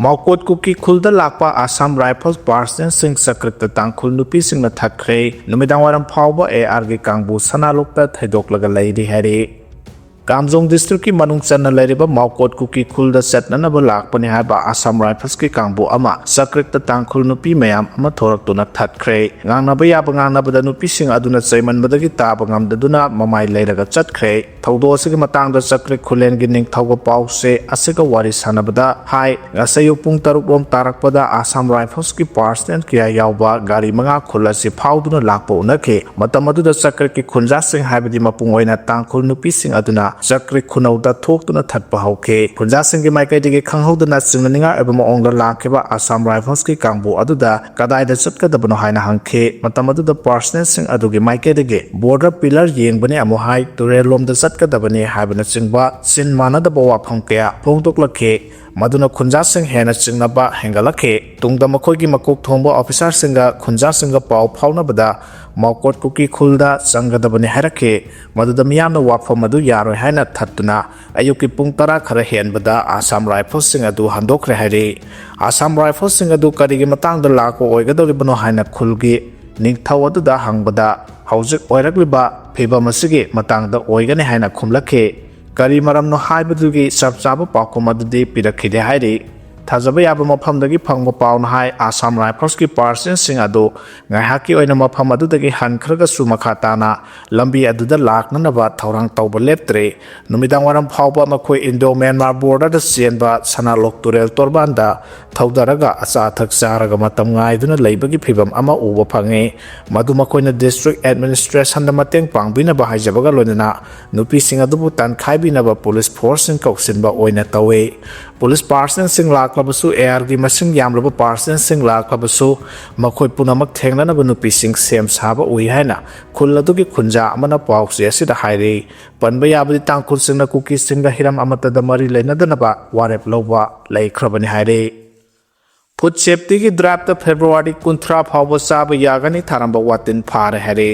Maukot kuki khul da lakpa Assam Rifles Parsen sing sakrita tang khul nupi sing na thakre numidang waram phawba AR gi kangbu sanalukta thaidok laga leiri hari Kamjong district ki manung channa leiriba Maukot kuki khul da setna ba lakpani haba Assam Rifles ki kangbu ama sakrita tang khul nupi mayam ama thorak tuna thakre ngangna ba yaba ngangna ba da nupi sing aduna chaiman badagi taba ngam daduna mamai leiraga chatkre thaudo asigi matang da sakre khulen gi ning thauga pause asiga wari sanabada hai ngasayu pung taruk rom tarakpada Assam Rifles ki parsen kiya yawba gari manga khulasi phawduna lakpa unake matamadu da sakre ki khunja sing haibadi mapung oina tang khul nupi sing aduna sakre khunauda thoktuna thatpa hauke khunja sing gi maikai dige khanghoduna singninga ebama ongla lakheba Assam Rifles ki kangbu aduda kadai da chatkadabano haina hangke matamadu da parsen sing adugi maikai dige border pillar yengbani amu hai turelom da kadabani habana chingba sin manadaba wafam kaya phongdoklakhe maduna khunja sing hena chingnaba hengalakhe tungda makhoigi makok thongba officer singa khunja singa paw phawnabada Maukot kuki khulda changadabani harakhe maduda miyamna wafam adu yaroi haina thattuna ayuki pung tara khara henbada Assam Rifles sing adu handokre hari Assam Rifles sing adu karigi matangda lako oigadoribano haina khulgi ningthau aduda hangbada haujik oiragliba phibam asigi matangda oigani haina khumlakhe kari maramno haibadugi sabchaba pakum adudi pirakhide hairi thajaba yaba mafamdagi phangba pawna hai Assam Rifles ki parsen sing adu ngaihaki oina mafam adudagi hankhraga sumakha tana lambi aduda laknanaba thaurang tawba leptre numidang waram phawba makhoi Indo Myanmar border da sienba sanalok turel torbanda thaudaraga acha thak charaga matam ngaiduna leibagi phibam ama uba phange madu makhoina district administration da mateng pangbina ba haijabaga loinana nupi sing adubu tan khaibina ba police force sing kausinba oina tawe police parsen sing laklabasu AR gi masing yamlaba parsen sing laklabasu makhoi punamak thengnana ba nupi sing sem saba ui haina khulladugi khunja amana pawse asida hairi panba yabadi tangkhul singna kuki singda hiram amata da mari leinadana ba warep loba leikhre hairi Food safety ki draft February 13 phawba saba yagani tharamba watin phare hari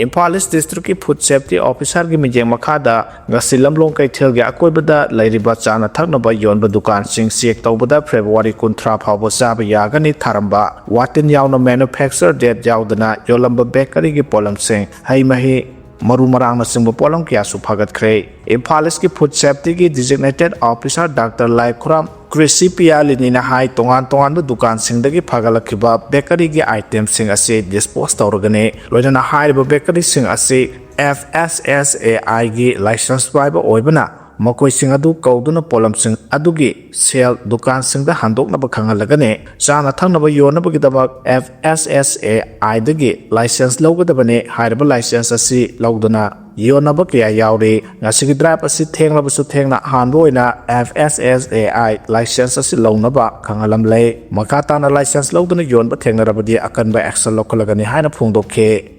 Imphal East District ki Food Safety Officer ki mijeng makhada ngasilam long kaithel gi akoibada leiriba chana thaknaba yonba dukan sing check tawbada February 13 phawba saba yagani tharamba watin yawna manufacture date yawdana yolamba bakery gi polam sing hai mahi maru marang na singba polam kya su phagat khre Imphal East ki Food Safety ki designated officer Dr. Leikhre Krishi Pialini na hai tongan dukan singdagi phagalakhiba bakery gi item sing ase dispose tawragane loina haiba bakery sing ase FSSAI gi license paiba oibana makoi sing adu kauduna polam sing adugi sel dukan singda handokna ba khangalagane chana thangnaba yonaba gidaba FSSAI dagi license logadabane haiba license ase logduna yonaba kya yauri ngasigi drive asi thenglabasu thengna hanboina FSSAI license asi lognaba khangalam lei makata na license logduna yonba thengnarabadi akanba action lokalagani haina phungdokhe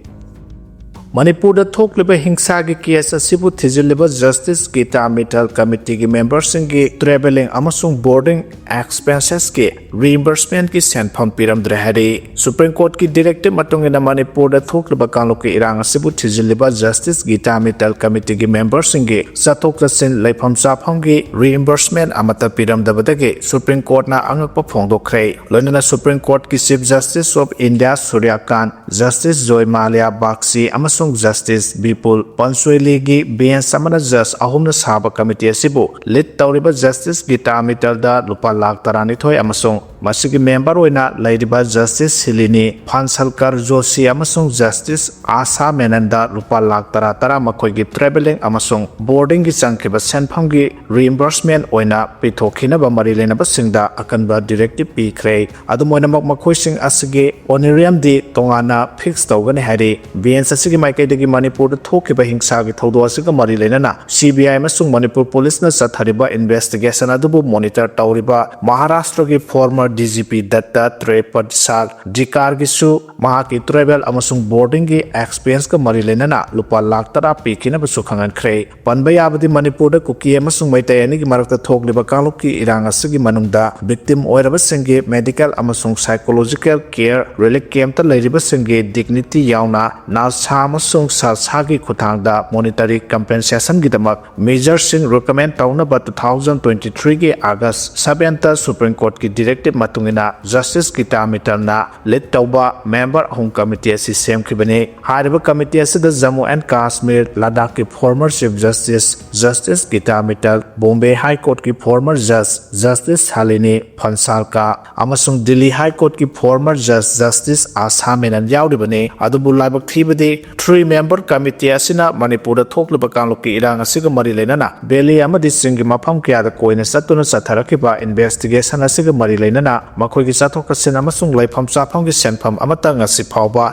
Manipur da thokliba hingsa gi case asibu thijiliba justice ki metal committee gi members gi traveling amasung boarding expenses ki reimbursement ki senpham piram drehari Supreme Court ki directive matungina Manipur da thokliba kanloki irang asibu thijiliba justice gi metal committee gi members gi sathok sin leifam chapham gi reimbursement amata piram dabadagi Supreme Court na angakpa phongdokhre loinana Supreme Court ki Chief Justice of India Surya Kant Justice Joy Malia Bakshi amasung Justice Bipul Pansueli gi bench samana judge ahumna saba committee asibu lead tawriba Justice Gita Mital da lupa lakh tarani thoi amasung masigi member oina leiriba Justice Hilini Phansalkar Joshi amasung Justice Asa Menanda lupa lakh tara makhoi gi traveling amasung boarding gi changkhiba senpham gi reimbursement oina pithokhina ba mari lena ba singda akanba directive pikhre adumoina makhoi sing asigi honorarium di tongana fix tawgani hari bench asigi maikaidagi Manipur da thokiba hingsa gi thodo asiga mari lena CBI amasung Manipur police na sathariba investigation adubu monitor tawriba Maharashtra gi former former DGP Datta Tre Padsal Dikar gisu mahaki travel amasung boarding gi experience ka mari lenana lupa lakh tara pikina basu khangan khre panbaya abadi Manipur da kuki amasung maitayani gi marakta thokliba kangluki irang asigi manungda victim oiraba singi medical amasung psychological care relief camp ta leiriba singi dignity yauna nalsa amasung salsagi khutangda monetary compensation gi damak measures sing recommend tauna ba 2023 gi August 7 ta Supreme Court ki directive matungina Justice Gita Mittal na lead tauba member home committee asi semkhibane hariba committee asi da Jammu and Kashmir Ladakh ki former chief justice Gita Mittal Bombay High Court ki former judge Justice Halini Phansalka amasung Delhi High Court ki former judge Justice Asamenan yaudibane adubu laibak thibade 3-member committee asina Manipur da thokliba kangloki irang asiga mari lenana beli amadi singi mafam kya da koina satuna satharakiba investigation asiga mari lenana makhoi gi chathok kasen amasung laifam chafam gi senfam amata ngasi phawba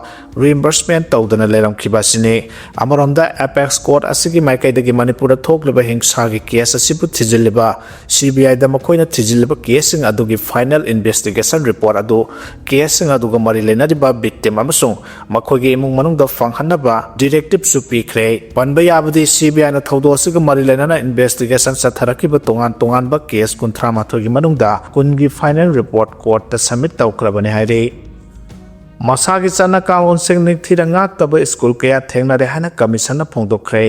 reimbursement tawdana leram khiba sine amaronda apex court asigi maikai dagi Manipur da thokliba hingsa gi case asibu thijiliba CBI da makhoina thijiliba case sing adugi final investigation report adu case sing aduga mari lenariba victim amasung makhoi gi imung manung da fanghanaba directive su pikre panbaya abadi CBI na thodo asiga mari lenana investigation satharakiba tongan ba case kunthra mathogi manungda kungi final report court ta submit tawkrabane hairi masagi chana kalon sing nik thira ngak taba school kaya thengnare hana commission na phongdokhre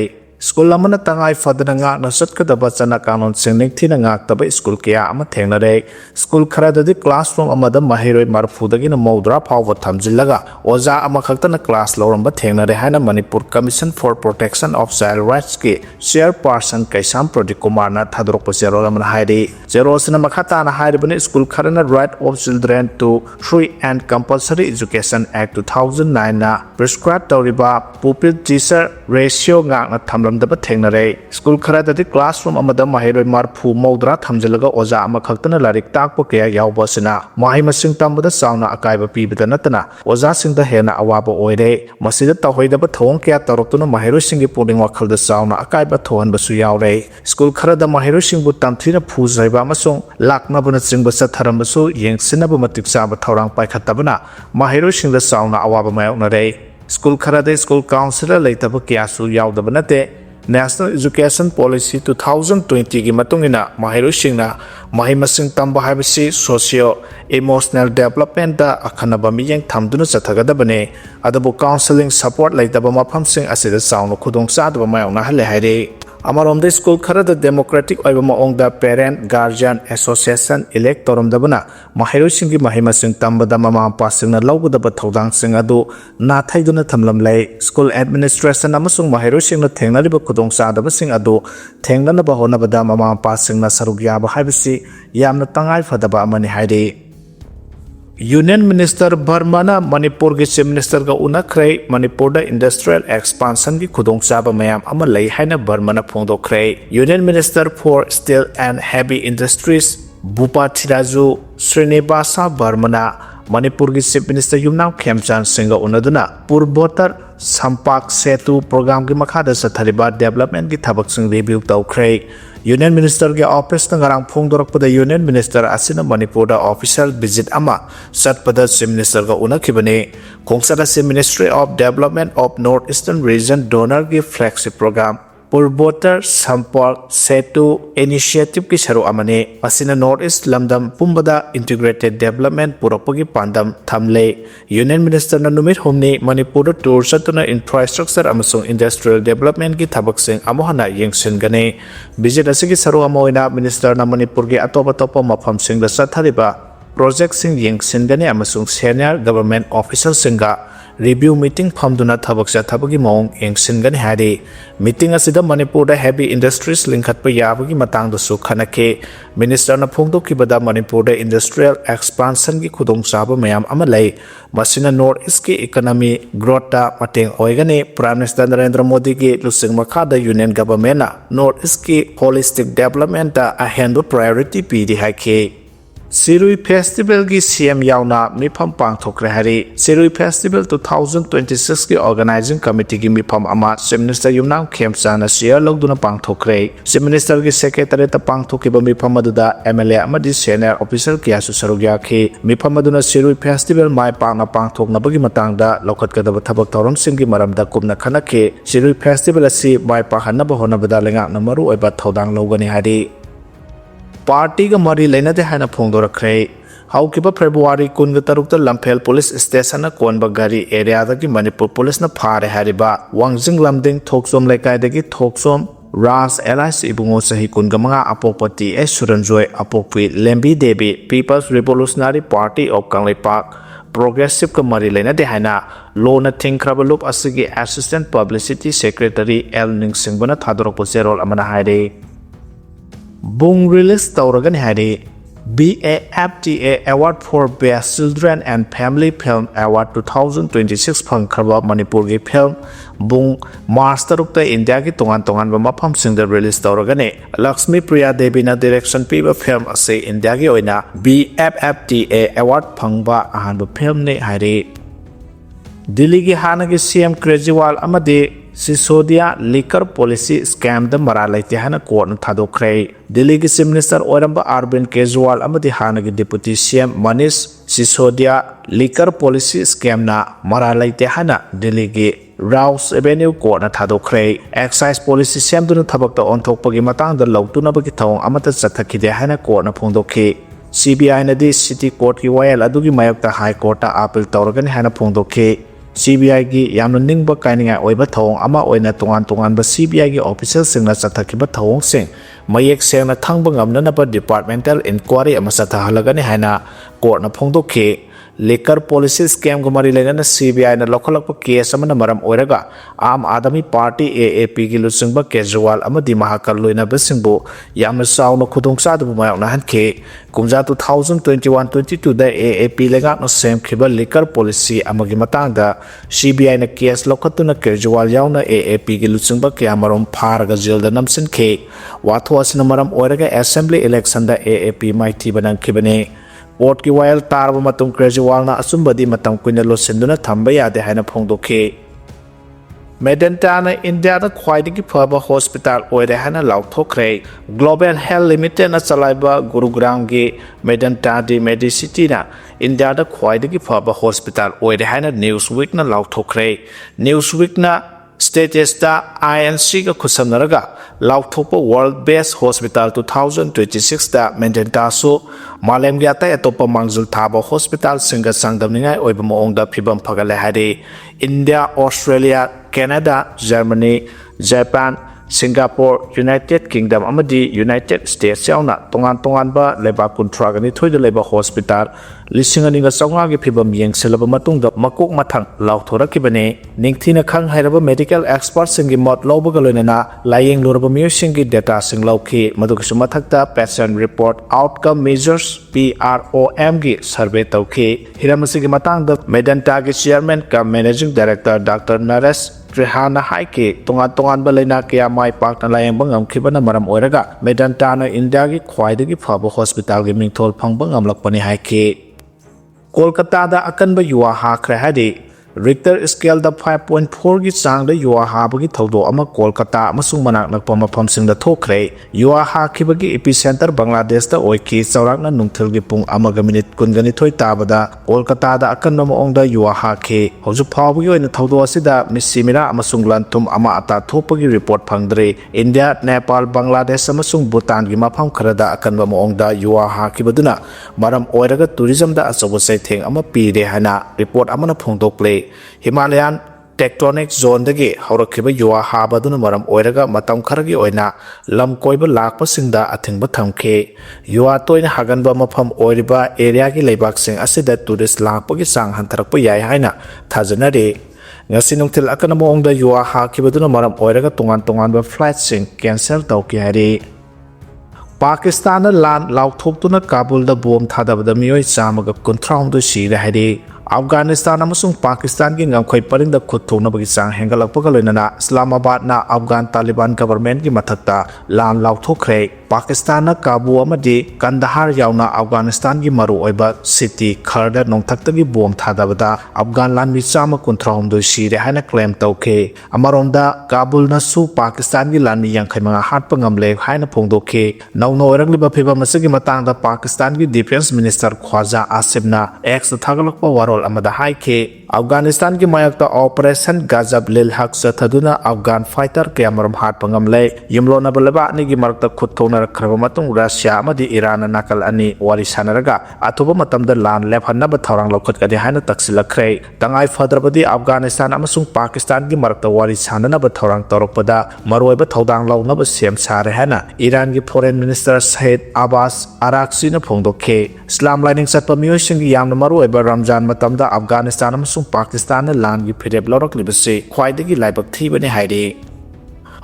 school amana tangai fadana ngak na satkadaba chana kalon sing nik thira ngak taba school kaya ama thengnare school khara dadi classroom amada mahiroi marfu dagi na modra phawwa thamjillaga oja ama khaktana class loramba thengnare hana Manipur Commission for Protection of Child Rights ki chairperson Kaisam Pradeep Kumar na thadrok pasero amana hairi zero sina makhata na hairi bani school khara na right of children to free and compulsory education act 2009 na prescribed tawriba pupil teacher ratio ngak na thamlamdaba thengnare school khara dadi classroom amada mahiroi marfu modra thamjillaga oja ama khaktana larik takpa kaya yawba sina mahai masing tambada sauna akaiba pibida natana oja singda hena awaba oire masida tawhoidaba thong kaya taroktuna mahiroi singi puling wakhalda sauna akaiba thohanba su yawre school khara da mahiroi singbu tamthina phuzaiba amasung laknabuna chingba satharamba su yengsinaba matik saba thorang paikhatabana mahiroi singda sauna awaba mayoknare school khara da school counselor leitaba kya su yawdaba nate National Education Policy 2020 gi matungina mahiroi singna mahi masing tamba habisi socio emotional development da akhanaba miyeng thamduna chathagadabane adabu counseling support laitaba mafam sing asida saunu khudong sadaba mayongna hale haire amaromda school khara da democratic oiba maong da parent guardian association elect toromdabana mahiroi singi mahi masing tamba da mama pasingna lawgudaba thodang sing adu na thaiduna thamlam lai school administration amasung mahiroi singna thengnariba khudong sadaba sing adu thengnana ba honaba da mama pasingna sarugya ba habisi yamna tangai fadaba amani haire Union Minister Barmana Manipur ki Chief Minister ga unakhrei Manipur da industrial expansion ki khudongchaba mayam ama lei haina Barmana phongdokhrei Union Minister for Steel and Heavy Industries Bhupathiraju Srinivasa Barmana Manipur ki Chief Minister Yumnam Khemchan Singh unaduna Purbotar Sampak Setu program ki makhada sathariba development ki thabak sing review tawkhrei Union Minister ke office na ngarang phongdorakpada Union Minister asina Manipur da official visit ama satpada Chief Minister ka unakhibane khongsada se Ministry of Development of Northeastern Region donor ki flagship program Purbotar Sampak Setu initiative ki saru amane asina Northeast lamdam pumbada integrated development puropagi pandam thamle Union Minister na numit homni Manipur tour satuna infrastructure amasung industrial development ki thabak sing amohana yengsin gane visit asigi saru amoina minister na Manipur ki atopa mafam sing da sathariba project sing yengsin gane amasung senior government officials singa review meeting phamduna thabak thabagi maung yengsin gane hari meeting asida Manipur da heavy industries linkhatpa yabagi matang da su khanake minister na phongdokibada Manipur da industrial expansion ki khudongchaba mayam ama lei masina north east ki economy growth ta mateng oigane Prime Minister Narendra Modi ki lusing makha da union government na north east ki holistic development ta a hand priority pi di haike Sirui Festival ki CM yauna mifam pangthokre hari Sirui Festival 2026 ki organizing committee ki mifam ama Chief Minister Yumnam Khemchana share logduna pangthokre Chief Minister ki secretary ta pangthokiba mifam aduda MLA amadi senior officer kya su sarugya khi mifam aduna Sirui Festival mai pangna pangthoknabagi matangda lokhatkadaba thabak thauram singgi maramda kumna khanakhe Sirui Festival asi mai pahanaba honabada lengakna maru oiba thodang logani hari Party ga mari lena de hana phongdorakre haukiba February 13 Lamphel police station na konba gari area da ki Manipur police na phare hariba wangjing lamding thoksom lekai da ki thoksom Ras LIC ibungo sahi kungamanga apopati suranjoy apopi lembi debi People's Revolutionary Party of Kanglei Park Progressive ka mari lena de hana lona thingre loop asigi assistant publicity secretary L Ningsingbana thadorok poserol amana hairi Bung release tauragan hari BAFTA Award for Best Children and Family Film Award 2026 phangkhraba Manipur ki film Bung March tarukta India ki tongan ba mafam singda release tauragane Lakshmi Priya Devi na direction piba film ase India ki oina BAFTA Award phangba ahanba film ne hari Delhi ki hana ki CM Kejriwal amadi Sisodia liquor policy scam the Maralaiti Hana court and Thadokre. Delhi Chief Minister Oramba Arvind Kejriwal Amadi Hanagi Deputy CM Manish Sisodia liquor policy scam na Maralaiti Hana Delhi Rouse Avenue court and Thadokre. Excise policy Sam to the Tabaka on Tokpagi Matang the Low to Nabakitong Amata Sataki de Hana court and Pondoke. CBI na di City Court ki Wayal Adugi Mayakta High Court Apple Torogan Hana Pondoke. CBI ki yamna ningba kaininga oiba thong ama oina tongan ba CBI ki official singna chathakiba thong sing mayek sengna thangba ngamna na ba departmental inquiry ama sathahalagani haina court na phongdokhe liquor policy scam ko mari lena na CBI na lokhalakpa case amana maram oiraga Aam Adami Party AAP ki lusingba Kejriwal amadi mahakal loina besingbo yamna sauna khudongsa du mayok na hanke kumja 2021-22 da AAP lengak no sem khiba liquor policy amagi matang da CBI na case lokhatuna Kejriwal yauna AAP ki lusingba kya marom pharaga jail da namsin ke watho asina maram oiraga assembly election da AAP maiti banang khibane Port ki wayal tarba matung Kejriwal na asumbadi matang kuina losenduna thamba yade haina phongdokhe Medanta na India na khwaidagi phaba hospital oire hana laukthokre Global Health Limited na chalaiba Gurugram gi Medanta di Medicity na India na khwaidagi phaba hospital oire hana Newsweek na laukthokre Newsweek na status da INC ga khusamnaraga laukthokpa World Best Hospital 2026 da Medanta so Malem gyata atopa mangzul thaba hospital singa sangdamningai oiba moongda phibam phagale hari India Australia Canada Germany Japan Singapore United Kingdom amadi United States yauna tongan ba leba kuntra gani thoida leba hospital lisingani ga chawnga gi phibam yengselaba matungda makok mathang lauthorakibane ningthina khang hairaba medical expert singi mot lawbaga loinana layeng luraba miyosinggi data sing lawki madugsu mathakta patient report outcome measures PROM gi survey tawki hiramasigi matangda Medanta gi chairman ka managing director Dr. Naresh Trihana haike tongan balena kya mai pak na layang bangam khibana maram oiraga Medanta na India gi khwaidagi phaba hospital gi mingthol phangbang amlakpani haike Kolkata da akanba yuwa hwkhre hadi Richter scale da 5.4 gi chang da yuwa habagi thodo ama Kolkata amasung manak nakpa mafam sing da thokre yuwa hakhibagi epicenter Bangladesh da oiki chawrakna nungthil gi pung amaga minute kungani thoi tabada Kolkata da akanba maong da yuwa hakhe hoju phawagi oina thodo asida misimira amasung lanthum ama ata thopagi report phangdre India Nepal Bangladesh amasung Bhutan gi mafam khara da akanba maong da yuwa hakhibaduna maram oiraga tourism da asobo sai theng ama pire hana report amana phongdokle Himalayan tectonic zone dagi haurakhiba yuwa habaduna maram oiraga matam kharagi oina lam koiba lakpa singda athingba thamkhe yuwa toina haganba mafam oiriba area gi leibak sing asida tourist lakpa gi sang hantarakpa yai haina thajanare ngasi nungthil akana moongda yuwa hakhibaduna maram oiraga tongan ba flight sing cancel tawki hari Pakistan lan lauthoptuna Kabul da bom thadabada miyoi chamaga kunthraung do sire hari Afghanistan amasung Pakistan gi ngamkhoi paringda khutthona bagi sang hengalakpaga loinana Islamabad na Afghan Taliban government gi mathakta lan lauthokre Pakistan na Kabul amadi Kandahar yauna Afghanistan gi maru oiba city kharda nongthakta gi bom thadabada Afghan lan mi chama kunthraum do sire haina claim tawke amaronda Kabul na su Pakistan gi lan mi yangkhai manga hatpa ngamle haina phongdoke nauno orangliba pheba masagi matangda Pakistan gi defense minister Khwaja Asif na ex thagalakpa warol amada haike Afghanistan ki mayakta operation Gazab lil haq sathaduna Afghan fighter ke amaram hat pangamle yimlona balaba ni gi marakta khutthona rakhraba matung Russia amadi Iran nakal ani wari sanaraga atuba matamda lan lephanna ba thorang lokhat kadi haina taksilakre tangai fadrabadi Afghanistan amasung Pakistan gi marakta wari sanana ba thorang torokpada maroi ba thodang launa ba sem sare hana Iran gi foreign minister Sire Aber Araksi na phongdoke Islam lining satpa miyoi singi yamna maroi ba Ramzan matamda Afghanistan amasung Pakistan na lan gi phirep lorok libase khwaidagi laibak thibani hairi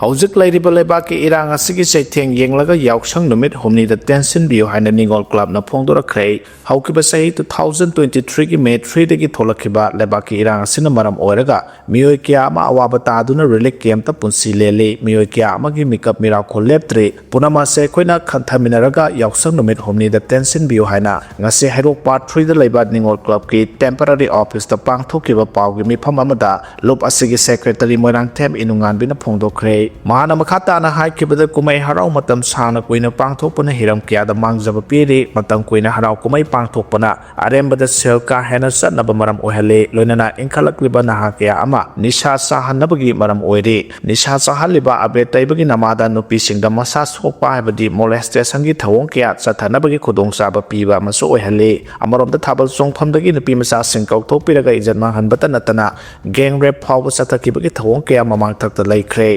Hauzik lairiba lebaki irang asigi saitheng yenglaga yauksang numit humni da tension biu haina ningol club na phongdora khrei haukiba sahi 2023 gi May 3 dagi tholakhiba lebaki irang asina maram oiraga miyoi kya ama awaba taduna relic camp ta punsi lele miyoi kya ama gi mikap mira kholeptre punama se khoina khanthaminaraga yauksang numit humni da tension biu haina ngase hairok part 3 da leiba ningol club ki temporary office ta pangthokiba pawgi mifam amada lob asigi secretary moirang them inungan bina phongdokre Mahana Makata na haikibada kumay haraw matam sana kuina pangthokpana hiram kiyada mangjaba piri matam kuina haraw kumay pangthokpana arembada selka hena satnaba maram oihale loinana inkhalakliba naha kaya ama nisha sahanabagi maram oiri nisha sahaliba abe taibagi namada nupi singda masa sokpa haibadi molestation gi thawong kaya sathanabagi khudongchaba piba maso oihale amaromda thabal songphamdagi nupi masa sing kaukthokpiraga ijanma hanbata natana gang rape phawba sathakibagi thawong kaya mamang thakta leikhre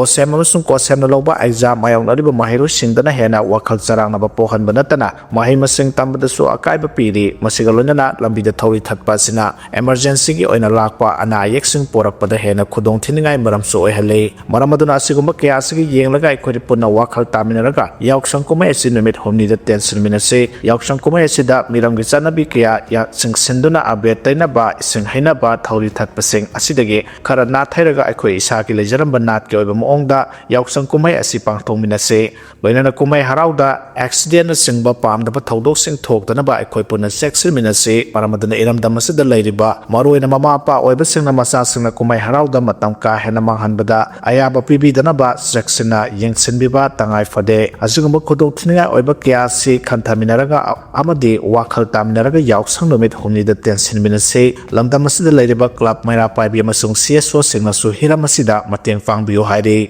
Sem amasung kosem na loba exam ayong nariba mahiru singdana hena wakhal charang na bapohan banatana mahi masing tambada su akai ba piri masigalona na lambida thori thakpa sina emergency gi oina lakpa ana yeksing porakpada hena khudong thiningai maram so oihale maramaduna asiguma kya asigi yenglaga ikori punna wakhal taminaraga yauksang kumai asi numit homni da tension minase yauksang kumai asi da miram gi chanabi kya ya singsinduna abetaina ba sing haina ba thori thakpa sing asidagi khara na thairaga ikoi isa ki lejaram banat ke oiba da yauksang kumai asi pangthongminase loinana kumai harauda accident singba pamdaba thodok sing thokdana ba aikoi punna section minase paramadana iramdam asida leiriba maroina mama pa oiba singna masa singna kumai harauda matam ka hena manghanbada ayaba pibidana ba section na yengsinbiba tangai fade asugumba khodok thninga oiba kya si khanthaminaraga amadi wakhal taminaraga yauksang numit humni da tension minase lamdam asida leiriba club maira paibi amasung CSO singna su hiramasida mateng pangbiyo hairi